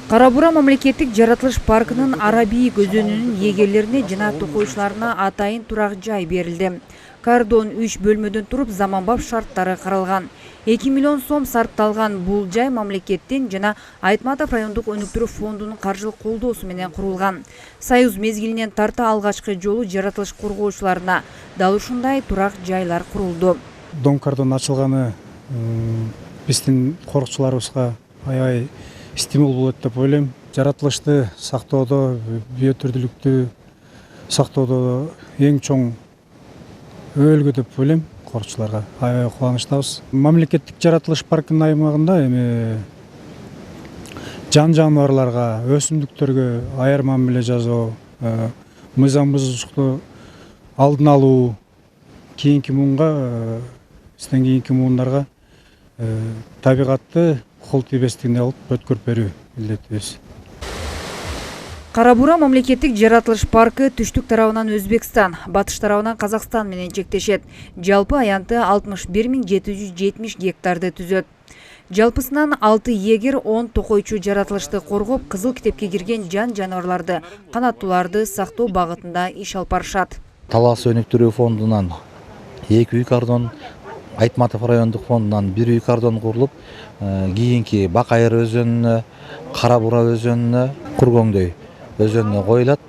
Кара Бура мамлекеттик жаратылыш паркынын Арабийик өзөнүнүн эгерлерине жана токойчуларына атайын турак жай берилди. Кордон 3 бөлмөдөн туруп заманбап шарттары каралган. 2 миллион сом сарпталган бул жай мамлекеттен жана Айтматов райондук өнүктүрүү фондунун каржылык колдоосу менен курулган. Союз мезгилинен тарта алгачкы жолу жаратылыш коргоочуларына дал ушундай турак жайлар курулду. Дом кордон ачылганы биздин корукчуларыбызга аябай стимул болот деп ойлойм. Жаратылышты сактоодо, биотүрдүүлүктү сактоодо эң чоң өлгө деп ойлойм. Корукчуларга аябай кубанычтабыз. Мамлекеттик жаратылыш паркынын аймагында эми жан жаныбарларга, өсүмдүктөргө аяр мамиле жасоо, мыйзам бузуучулукту алдын алуу, кийинки муунга бизден кийинки муундарга табигатты кол тийбестигине алып өткөрүп берүү милдетибиз. Кара Бура мамлекеттик жаратылыш паркы түштүк тарабынан Өзбекстан, батыш тарабынан Казакстан менен чектешет. Жалпы аянты 61.770 гектарды түзөт. Жалпысынан 6 эгер 10 токойчу жаратылышты коргоп, кызыл китепке кирген жан жаныбарларды, канаттууларды сактоо багытында иш алып барышат. Талас өнүктүрүү фондунан 2 үй кордон, Айтматов райондук фондунан 1 үй кордон курулуп, кийинки Бакайыр өзөнүнө, Кара Бура өзөнүнө, Кургоңдөй өзөнүнө коюлат.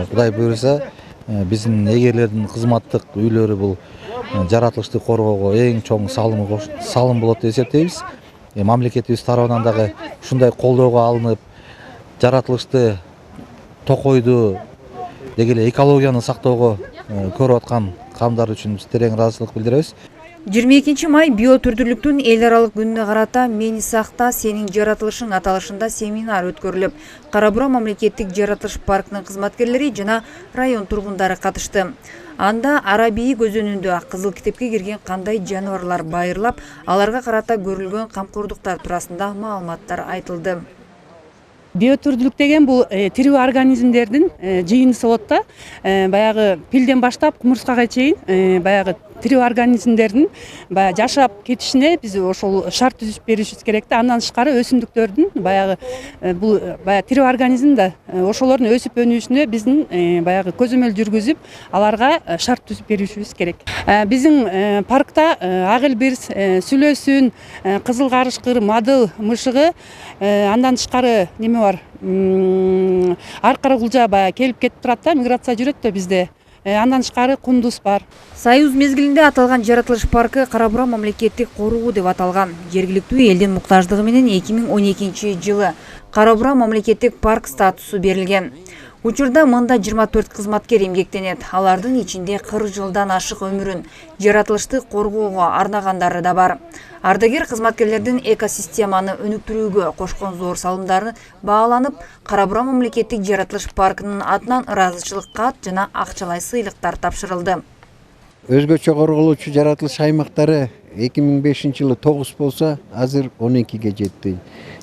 Кудай буйруса, биздин эгерлердин кызматтык үйлөрү бул жаратылышты коргоого эң чоң салым болот деп эсептейбиз. Мамлекетибиз тарабынан дагы ушундай колдоого алынып, жаратылышты, токойду, деги эле экологияны сактоого көрүп аткан камдар үчүн биз терең ыраазычылык билдиребиз. 22 май биотүрдүүлүктүн эл аралык күнүнө карата «Мени сакта, сенин жаратылышың» аталышында семинар өткөрүлүп, Кара Бура мамлекеттик жаратылыш паркынын кызматкерлери жана район тургундары катышты. Анда Арабийик өзөнүндө кызыл китепке кирген кандай жаныбарлар байырлап, аларга карата көрүлгөн камкордуктар туурасында маалыматтар айтылды. Биотүрдүүлүк деген бул тирүү организмдердин жыйынысы болот да. Баягы пилден баштап кумурскага чейин баягы тирүү организмдердин баягы жашап кетишине биз ошол шарт түзүп беришибиз керек да. Андан тышкары өсүмдүктөрдүн баягы бул баягы тирүү организм да, ошолордун өсүп өнүшүнө биздин баягы көзөмөл жүргүзүп, аларга шарт түзүп беришибиз керек. Биздин паркта ак илбирс, сүлөөсүн, кызыл карышкыр, мадыл, мышыгы, андан тышкары неме бар? Аркара кулжа баягы келип кетип турат да, миграция жүрөт да бизде. Андан тышкары кундуз бар. Союз мезгилинде аталган жаратылыш паркы Кара Бура мамлекеттик коруу деп аталган. Жергиликтүү элдин муктаждыгы менен 2012 жылы Кара Бура мамлекеттик парк статусу берилген. Учурда мында 24 кызматкер эмгектенет. Алардын ичинде 40 жылдан ашык өмүрүн жаратылышты коргоого арнагандары да бар. Ардагер кызматкерлердин экосистеманы өнүктүрүүгө кошкон зор салымдары бааланып, Кара Бура мамлекеттик жаратылыш паркынын атынан ыраазычылык кат жана акчалай сыйлыктар тапшырылды. Өзгөчө корголуучу жаратылыш аймактары 2005 жылы 9 болсо, азыр 12ге жетти.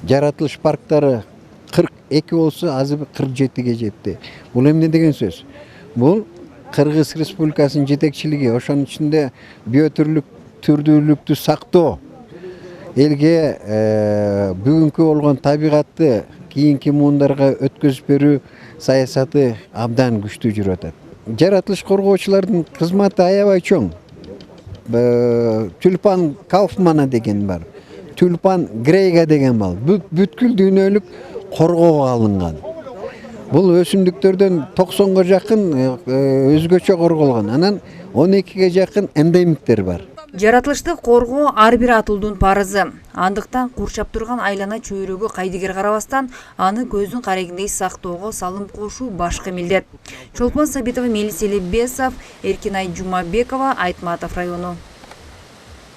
Жаратылыш парктары 42 болсо, азыр 47ге жетти. Бул эмне деген сөз? Бул Кыргыз Республикасынын жетекчилиги, ошонун ичинде биотүрдүүлүктү сактоо, элге бүгүнкү болгон табигатты кийинки муундарга өткөзүп берүү саясаты абдан күчтүү жүрүп атат. Жаратылыш коргоочулардын кызматы аябай чоң. Тюльпан Кауфмана деген бар. Тюльпан Грейга деген бар. Бүткүл дүйнөлүк коргоого алынган. Бул өсүмдүктөрдөн 90га жакын өзгөчө корголгон. Анан 12ге жакын эндемиктер бар. Жаратылышты коргоо ар бир атылдын парызы. Андыктан курчап турган айлана чөйрөгө кайдыгер карабастан, аны көздүн карегиндей сактоого салым кошуу башкы милдет. Чолпон Сабитова, Мелис Элебесов, Эркинай Жумабекова, Айтматов району.